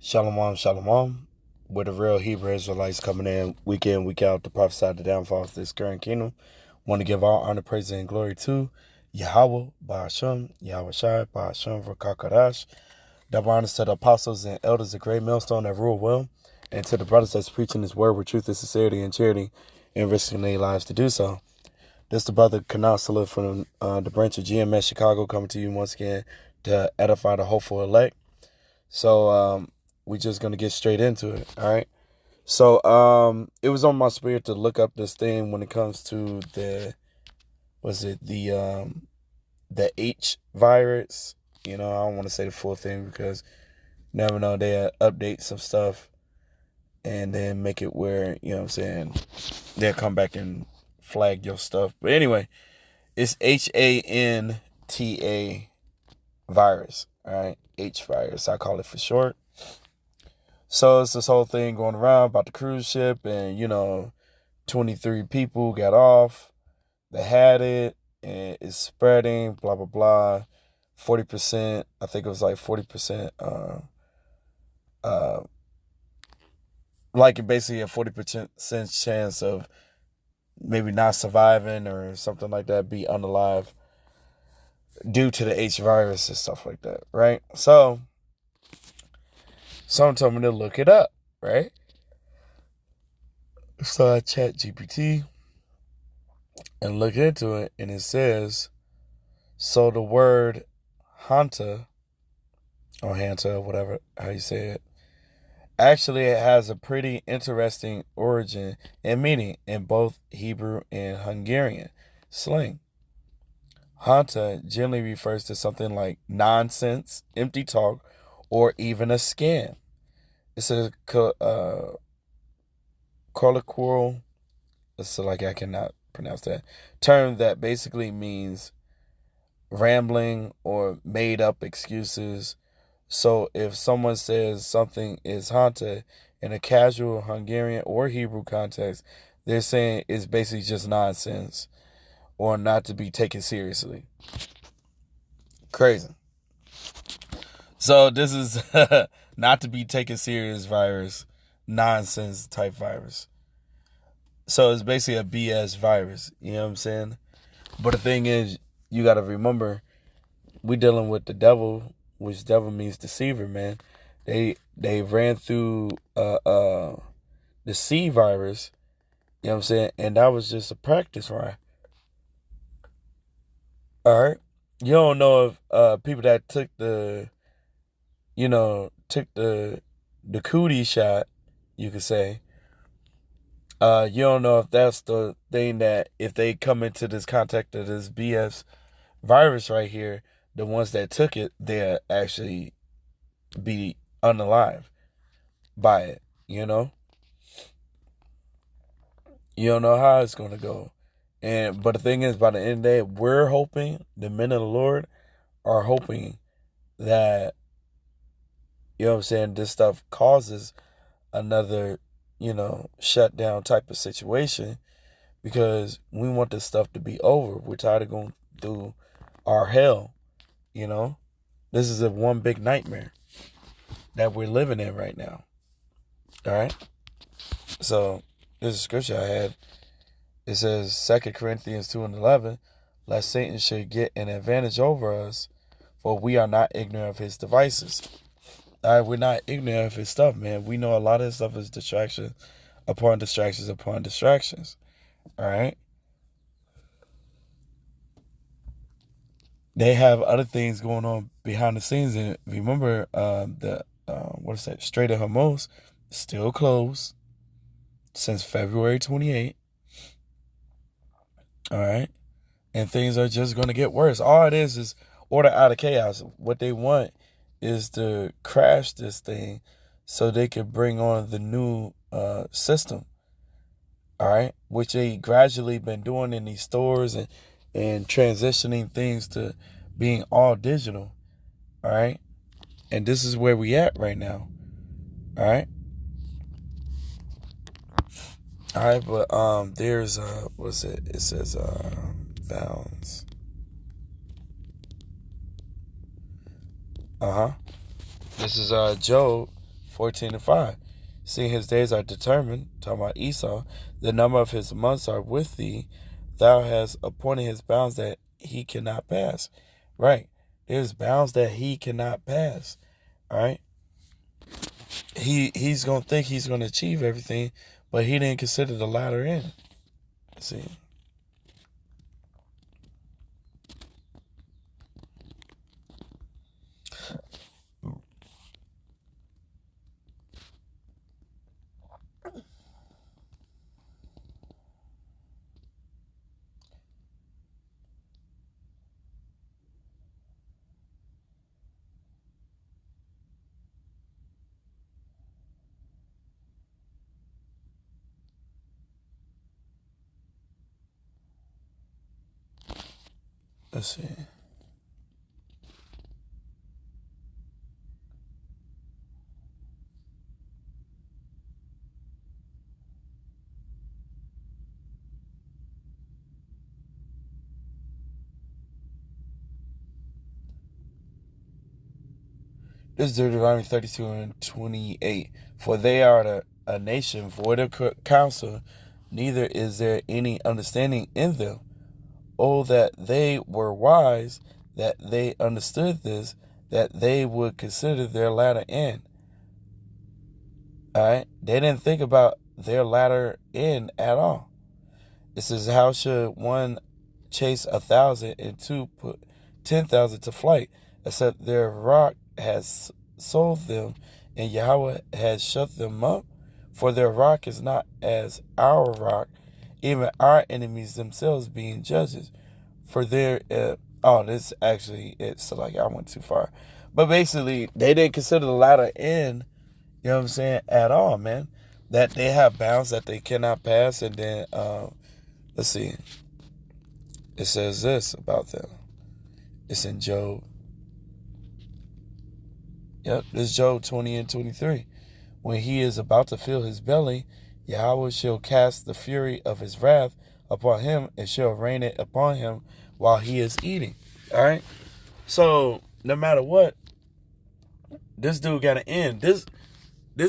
Shalom, shalom. We're the real Hebrew Israelites coming in, week out to prophesy the downfall of this current kingdom. Want to give all honor, praise, and glory to Yahweh, Ba'ashem, Yahweh Shai, Ba'ashem, Rakakadash. Double honors to the apostles and elders of great millstone that rule well, and to the brothers that's preaching his word with truth and sincerity and charity and risking their lives to do so. This is the brother Kanasala from the branch of GMS Chicago coming to you once again to edify the hopeful elect. So we just gonna get straight into it. All right. So it was on my spirit to look up this thing when it comes to the H virus. You know, I don't want to say the full thing because you never know, they update some stuff and then make it where, you know what I'm saying, they'll come back and flag your stuff. But anyway, it's HANTA virus. All right, H virus, I call it for short. So it's this whole thing going around about the cruise ship, and 23 people got off. They had it, and it's spreading. Blah blah blah. 40%. I think it was like 40%. Like basically a 40% chance of maybe not surviving or something like that, be unalive due to the H virus and stuff like that, right? So someone told me to look it up, right? So I chat GPT and look into it, and it says, so the word Hanta, or Hanta, whatever, how you say it, actually it has a pretty interesting origin and meaning in both Hebrew and Hungarian slang. Hanta generally refers to something like nonsense, empty talk, or even a scam. It's a colloquial, so like I cannot pronounce that term that basically means rambling or made up excuses. So if someone says something is Hanta in a casual Hungarian or Hebrew context, they're saying it's basically just nonsense or not to be taken seriously. Crazy. So this is not to be taken serious virus, nonsense type virus. So it's basically a BS virus, you know what I'm saying? But the thing is, you got to remember, we dealing with the devil, which devil means deceiver, man. They ran through the C virus, you know what I'm saying? And that was just a practice run. All right. You don't know if people that took the cootie shot, you could say, you don't know if that's the thing that if they come into this contact of this BS virus right here, the ones that took it, they'll actually be unalive by it, you know? You don't know how it's going to go. But the thing is, by the end of the day, we're hoping, the men of the Lord are hoping that, you know what I'm saying, this stuff causes another, shutdown type of situation, because we want this stuff to be over. We're tired of going through our hell, you know? This is a one big nightmare that we're living in right now. All right? So, this is a scripture I had. It says, 2 Corinthians 2:11, lest Satan should get an advantage over us, for we are not ignorant of his devices. All right, we're not ignorant of his stuff, man. We know a lot of this stuff is distraction upon distractions upon distractions. All right? They have other things going on behind the scenes. And remember, Strait of Hormuz, still closed since February 28th. All right? And things are just going to get worse. All it is order out of chaos. What they want is to crash this thing so they could bring on the new system. All right? Which they gradually been doing in these stores and transitioning things to being all digital. All right? And this is where we at right now. All right? All right, but there's what's it? It says bounds. This is Job 14:5. Seeing his days are determined, talking about Esau, the number of his months are with thee. Thou hast appointed his bounds that he cannot pass. Right. There's bounds that he cannot pass. All right. He's going to think he's going to achieve everything, but he didn't consider the latter end. See. Let's see. This is Deuteronomy 32:28. For they are a nation void of counsel, neither is there any understanding in them. Oh, that they were wise, that they understood this, that they would consider their latter end. All right? They didn't think about their latter end at all. It says, how should one chase 1,000 and two put 10,000 to flight, except their rock has sold them and Yahweh has shut them up? For their rock is not as our rock, even our enemies themselves being judges. For their, this actually, it's like I went too far. But basically, they didn't consider the latter end, you know what I'm saying, at all, man. That they have bounds that they cannot pass. And then, let's see. It says this about them. It's in Job. Yep, this is Job 20:23. When he is about to fill his belly, Yahweh shall cast the fury of his wrath upon him and shall rain it upon him while he is eating. All right? So, no matter what, this dude got to end. This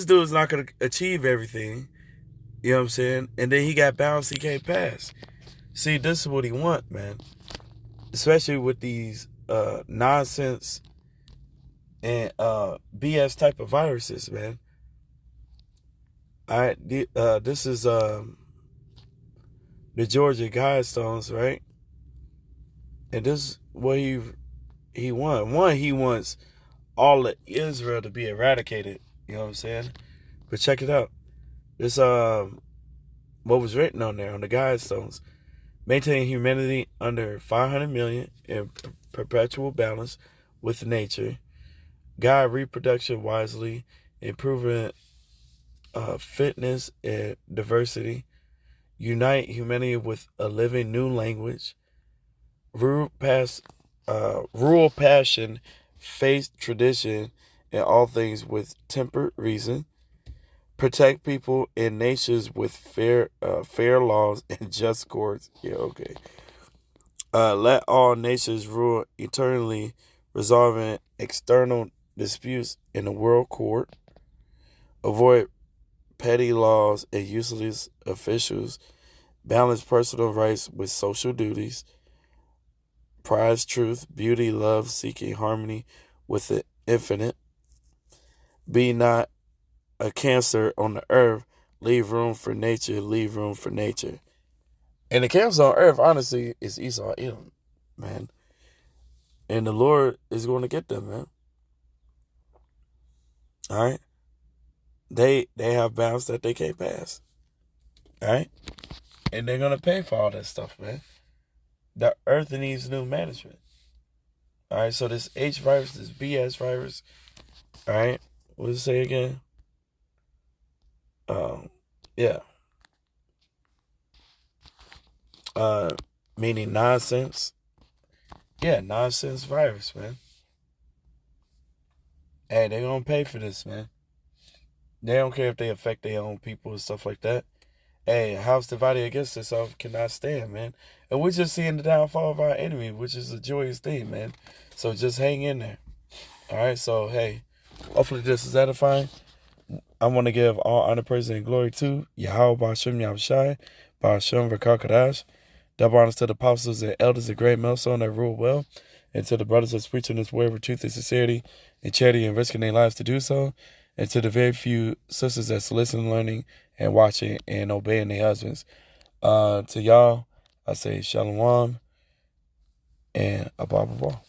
dude's not going to achieve everything. You know what I'm saying? And then he got bounds he can't pass. See, this is what he want, man. Especially with these nonsense and BS type of viruses, man. All right, this is the Georgia Guidestones, right? And this is what he wants. One, he wants all of Israel to be eradicated. You know what I'm saying? But check it out. This what was written on there on the Guidestones: maintain humanity under 500 million in perpetual balance with nature, guide reproduction wisely, improving fitness and diversity, unite humanity with a living new language, rural passion, faith, tradition, and all things with tempered reason, protect people and nations with fair laws and just courts. Yeah, okay. Let all nations rule eternally, resolving external disputes in the world court. Avoid petty laws and useless officials. Balance personal rights with social duties. Prize truth, beauty, love, seeking harmony with the infinite. Be not a cancer on the earth. Leave room for nature. Leave room for nature. And the cancer on earth, honestly, is Esau, Edom, man. And the Lord is going to get them, man. All right? They have bounds that they can't pass. All right? And they're going to pay for all that stuff, man. The earth needs new management. All right? So this H virus, this BS virus, all right? What does it say again? Yeah. Meaning nonsense. Yeah, nonsense virus, man. Hey, they're going to pay for this, man. They don't care if they affect their own people and stuff like that. Hey, a house divided against itself cannot stand, man. And we're just seeing the downfall of our enemy, which is a joyous thing, man. So just hang in there. All right, so, hey, hopefully this is edifying. I want to give all honor, praise, and glory to Yahweh Ba'Shem Yahushai, Ba'Shem V'Kakadash. Double honors to the apostles and elders of great millstone that rule well, and to the brothers that's preaching this word with truth and sincerity and charity and risking their lives to do so, and to the very few sisters that's listening, learning, and watching and obeying their husbands. To y'all, I say shalom and abba.